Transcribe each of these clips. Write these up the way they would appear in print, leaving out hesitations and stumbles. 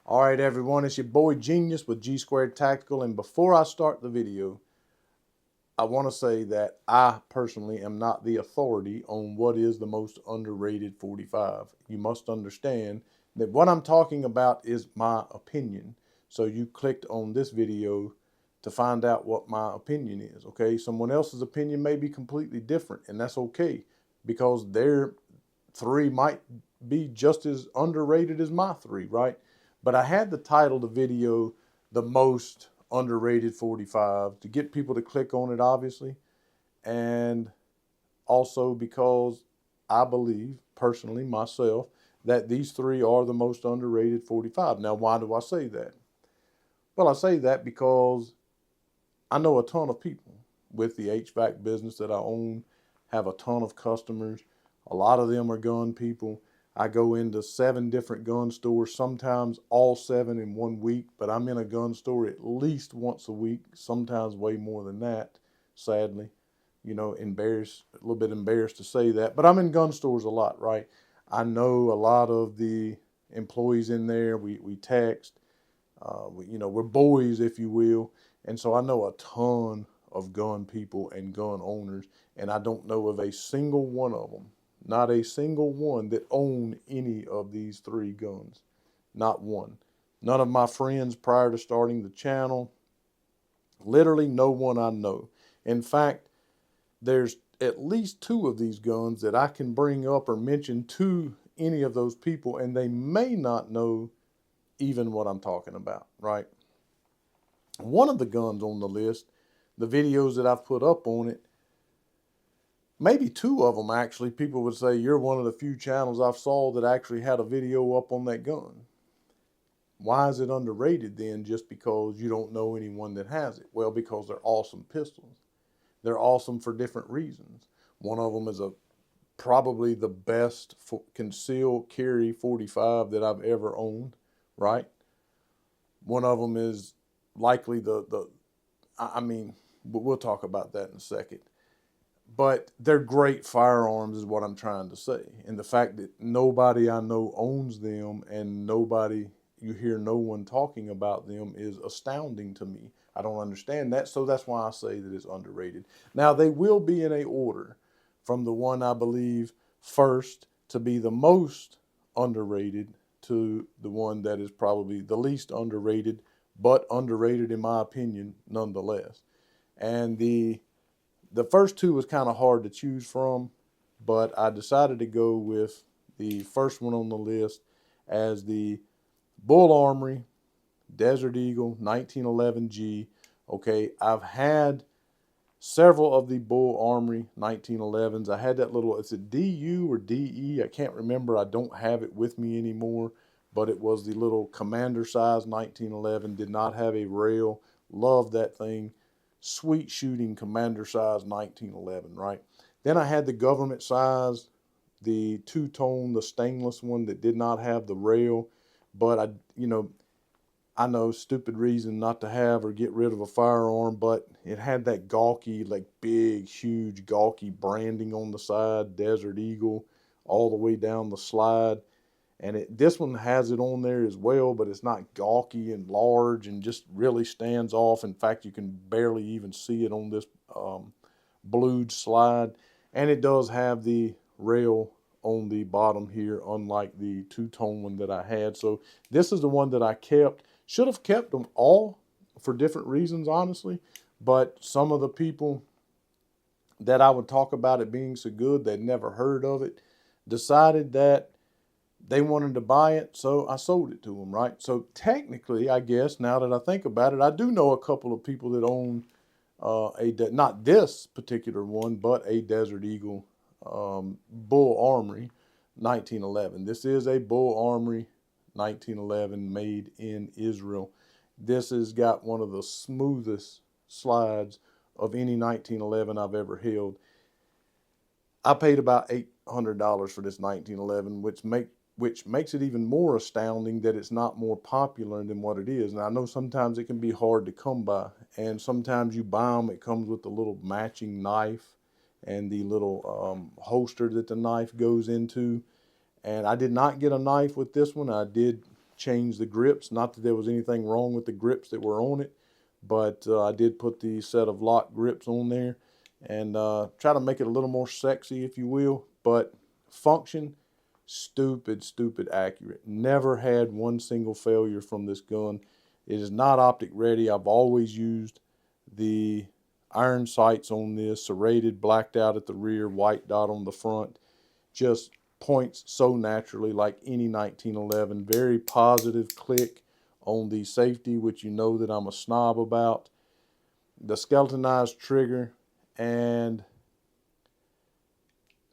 All right, everyone, it's your boy Genius with G Squared Tactical. And before I start the video, I want to say that I personally am not the authority on what is the most underrated 45. You must understand that what I'm talking about is my opinion. So you clicked on this video to find out what my opinion is, okay? Someone else's opinion may be completely different, and that's okay because their three might be just as underrated as my three, right? But I had the title of the video, The Most Underrated 45, to get people to click on it, obviously. And also because I believe, personally, myself, that these three are the most underrated 45. Now, why do I say that? Well, I say that because I know a ton of people with the HVAC business that I own, have a ton of customers. A lot of them are gun people. I go into 7 different gun stores, sometimes all 7 in 1 week, but I'm in a gun store at least once a week, sometimes way more than that, sadly. You know, a little bit embarrassed to say that, but I'm in gun stores a lot, right? I know a lot of the employees in there. We text, we're boys, if you will. And so I know a ton of gun people and gun owners, and I don't know of a single one of them, not a single one that own any of these 3 guns. Not one. None of my friends prior to starting the channel, literally no one I know. In fact, there's at least 2 of these guns that I can bring up or mention to any of those people, and they may not know even what I'm talking about, right? One of the guns on the list, the videos that I've put up on it, maybe 2 of them actually, people would say, you're one of the few channels I've saw that actually had a video up on that gun. Why is it underrated then just because you don't know anyone that has it? Well, because they're awesome pistols. They're awesome for different reasons. One of them is probably the best concealed carry 45 that I've ever owned, right? One of them is likely we'll talk about that in a second. But they're great firearms is what I'm trying to say. And the fact that nobody I know owns them and you hear no one talking about them is astounding to me. I don't understand that, so that's why I say that it's underrated. Now, they will be in a order from the one I believe first to be the most underrated to the one that is probably the least underrated, but underrated in my opinion nonetheless. And the first 2 was kind of hard to choose from, but I decided to go with the first one on the list as the Bull Armory Desert Eagle 1911G. Okay, I've had several of the Bull Armory 1911s. I had that little, it's a DU or DE, I can't remember. I don't have it with me anymore, but it was the little commander size 1911, did not have a rail. Loved that thing. Sweet shooting commander size 1911, right? Then I had the government size, the 2-tone, the stainless one that did not have the rail, but I know, stupid reason not to have or get rid of a firearm, but it had that gawky, like big, huge, gawky branding on the side, Desert Eagle, all the way down the slide. And this one has it on there as well, but it's not gawky and large and just really stands off. In fact, you can barely even see it on this blued slide. And it does have the rail on the bottom here, unlike the 2-tone one that I had. So this is the one that I kept. Should have kept them all for different reasons, honestly. But some of the people that I would talk about it being so good, they'd never heard of it, decided that they wanted to buy it, so I sold it to them, right? So technically, I guess, now that I think about it, I do know a couple of people that own not this particular one, but a Desert Eagle Bull Armory 1911. This is a Bull Armory 1911 made in Israel. This has got one of the smoothest slides of any 1911 I've ever held. I paid about $800 for this 1911, which makes it even more astounding that it's not more popular than what it is. And I know sometimes it can be hard to come by, and sometimes you buy them, it comes with the little matching knife and the little holster that the knife goes into. And I did not get a knife with this one. I did change the grips. Not that there was anything wrong with the grips that were on it, but I did put the set of lock grips on there and try to make it a little more sexy, if you will. But function, stupid accurate. Never had one single failure from this gun. It is not optic ready. I've always used the iron sights on this, serrated, blacked out at the rear, white dot on the front. Just points so naturally like any 1911. Very positive click on the safety, which you know that I'm a snob about. The skeletonized trigger, and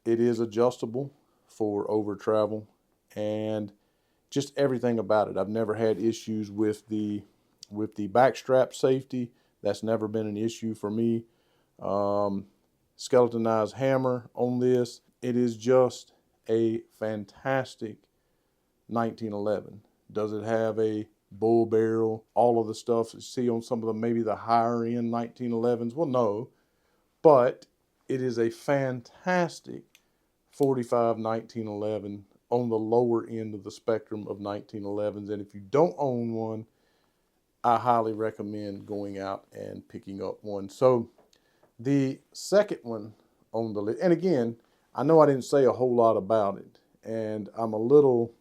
it is adjustable for over travel, and just everything about it. I've never had issues with the backstrap safety. That's never been an issue for me. Skeletonized hammer on this. It is just a fantastic 1911. Does it have a bull barrel? All of the stuff you see on some of the maybe the higher end 1911s? Well, no, but it is a fantastic 45 1911 on the lower end of the spectrum of 1911s. And if you don't own one, I highly recommend going out and picking up one. So the second one on the list, and again, I know I didn't say a whole lot about it, and I'm a little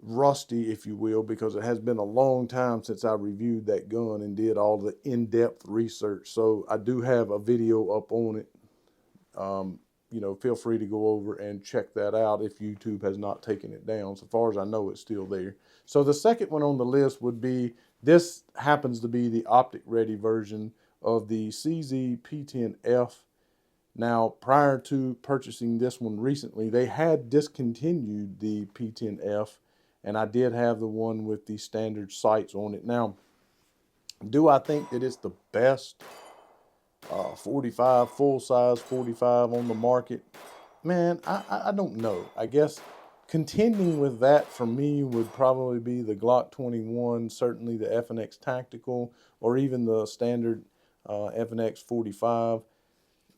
rusty, if you will, because it has been a long time since I reviewed that gun and did all the in-depth research. So I do have a video up on it. You know, feel free to go over and check that out if YouTube has not taken it down. So far as I know, it's still there. So the second one on the list would be, this happens to be the optic ready version of the CZ P10F. Now, prior to purchasing this one recently, they had discontinued the P10F, and I did have the one with the standard sights on it. Now, do I think that it's the best 45, full-size 45 on the market? Man, I don't know. I guess contending with that for me would probably be the Glock 21, certainly the FNX Tactical, or even the standard FNX 45.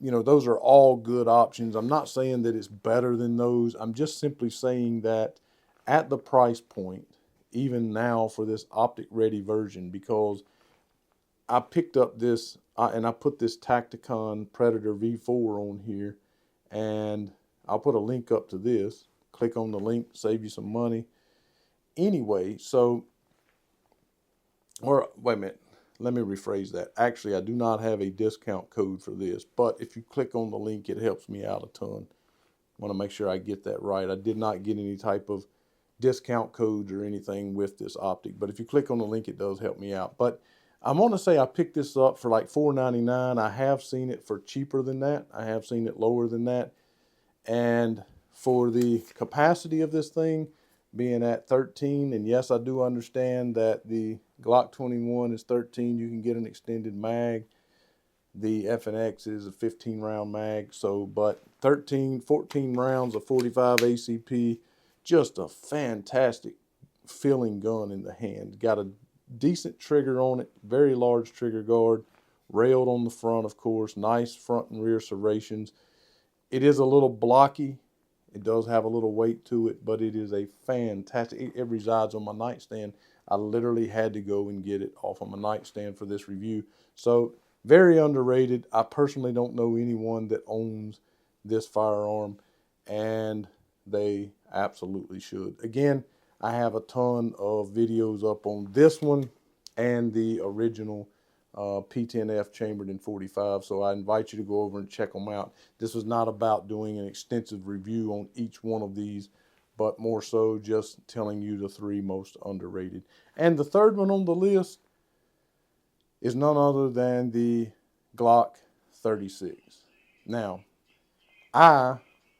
You know, those are all good options. I'm not saying that it's better than those. I'm just simply saying that at the price point, even now for this optic ready version, because I picked up this and I put this Tacticon Predator V4 on here, and I'll put a link up to this. Click on the link, save you some money. Anyway, so, or wait a minute, let me rephrase that. Actually, I do not have a discount code for this, but if you click on the link, it helps me out a ton. I want to make sure I get that right. I did not get any type of discount codes or anything with this optic, but if you click on the link, it does help me out. But I'm going to say I picked this up for like $4.99. I have seen it for cheaper than that. I have seen it lower than that. And for the capacity of this thing being at 13, and yes, I do understand that the Glock 21 is 13. You can get an extended mag. The FNX is a 15-round mag. So, but 13, 14 rounds of 45 ACP, just a fantastic feeling gun in the hand. Got a decent trigger on it, very large trigger guard, railed on the front, of course, nice front and rear serrations. It is a little blocky. It does have a little weight to it, but it is a fantastic, it resides on my nightstand. I literally had to go and get it off of my nightstand for this review. So very underrated. I personally don't know anyone that owns this firearm, and they absolutely should. Again, I have a ton of videos up on this one and the original P10F chambered in 45, so I invite you to go over and check them out. This was not about doing an extensive review on each one of these, but more so just telling you the three most underrated. And the third one on the list is none other than the Glock 36. Now,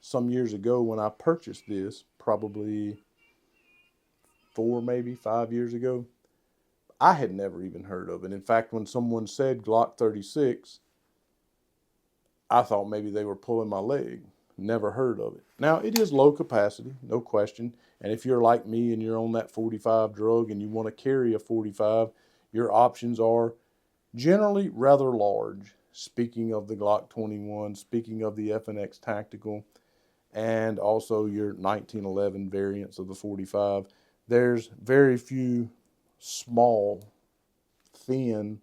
some years ago when I purchased this, probably 4, maybe 5 years ago, I had never even heard of it. In fact, when someone said Glock 36, I thought maybe they were pulling my leg. Never heard of it. Now, it is low capacity, no question. And if you're like me and you're on that 45 drug and you want to carry a 45, your options are generally rather large. Speaking of the Glock 21, speaking of the FNX Tactical, and also your 1911 variants of the 45. There's very few small, thin,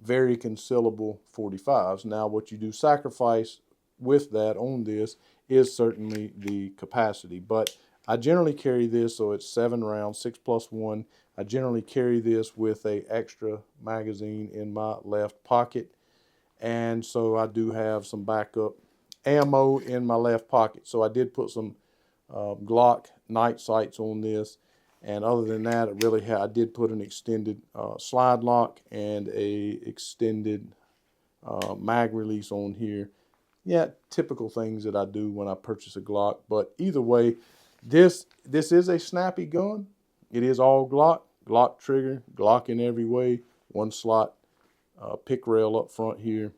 very concealable 45s. Now, what you do sacrifice with that on this is certainly the capacity, but I generally carry this, so it's 7 rounds, 6+1. I generally carry this with a extra magazine in my left pocket, and so I do have some backup ammo in my left pocket. So I did put some Glock night sights on this, and other than that, I did put an extended slide lock and a extended mag release on here. Yeah, typical things that I do when I purchase a Glock. But either way, this is a snappy gun. It is all Glock trigger, Glock in every way. One slot pick rail up front here.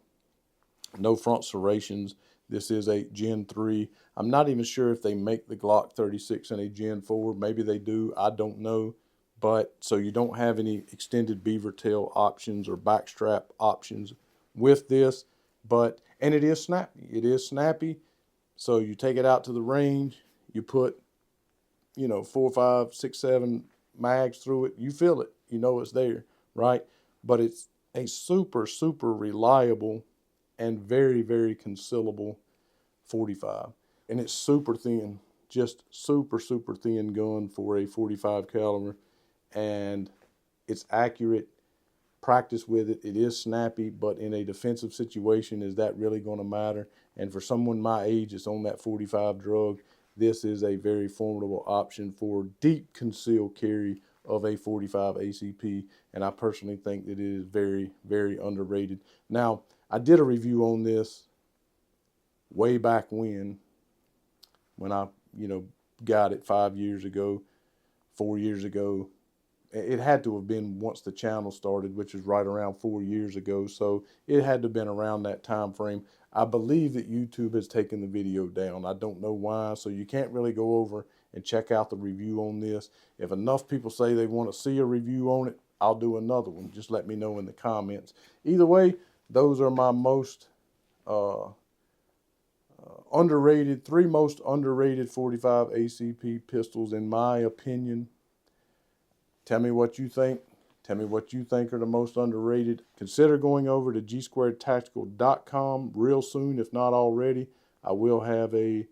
No front serrations. This is a Gen 3. I'm not even sure if they make the Glock 36 in a Gen 4. Maybe they do. I don't know. But so you don't have any extended beaver tail options or backstrap options with this. And it is snappy. It is snappy. So you take it out to the range. You put, 4, 5, 6, 7 mags through it. You feel it. You know it's there, right? But it's a super, super reliable and very, very concealable 45. And it's super thin, just super, super thin gun for a 45 caliber. And it's accurate. Practice with it. It is snappy, but in a defensive situation, is that really going to matter? And for someone my age that's on that 45 drug, this is a very formidable option for deep concealed carry of a 45 ACP. And I personally think that it is very, very underrated. Now, I did a review on this way back when I, got it 5 years ago, 4 years ago. It had to have been once the channel started, which is right around 4 years ago. So it had to have been around that time frame. I believe that YouTube has taken the video down. I don't know why. So you can't really go over and check out the review on this. If enough people say they want to see a review on it, I'll do another one. Just let me know in the comments. Either way, those are my most three most underrated 45 ACP pistols in my opinion. Tell me what you think. Tell me what you think are the most underrated. Consider going over to gsquaredtactical.com real soon, if not already. I will have a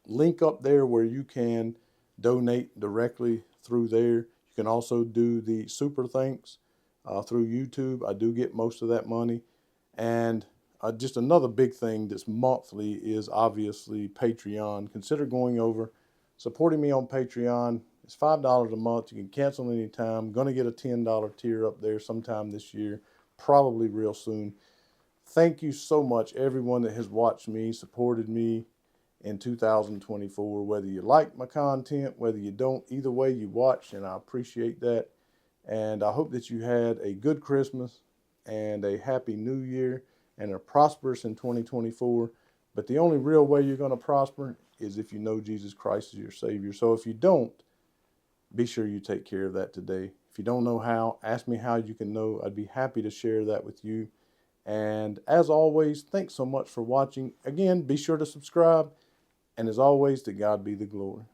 link up there where you can donate directly through there. You can also do the super thanks through YouTube. I do get most of that money. And just another big thing that's monthly is obviously Patreon. Consider going over, supporting me on Patreon. It's $5 a month. You can cancel anytime. Going to get a $10 tier up there sometime this year, probably real soon. Thank you so much, everyone that has watched me, supported me in 2024. Whether you like my content, whether you don't, either way you watch, and I appreciate that. And I hope that you had a good Christmas and a happy New Year and are prosperous in 2024. But the only real way you're going to prosper is if you know Jesus Christ is your Savior. So if you don't, be sure you take care of that today. If you don't know how, ask me how you can know. I'd be happy to share that with you. And as always, thanks so much for watching. Again, be sure to subscribe. And as always, to God be the glory.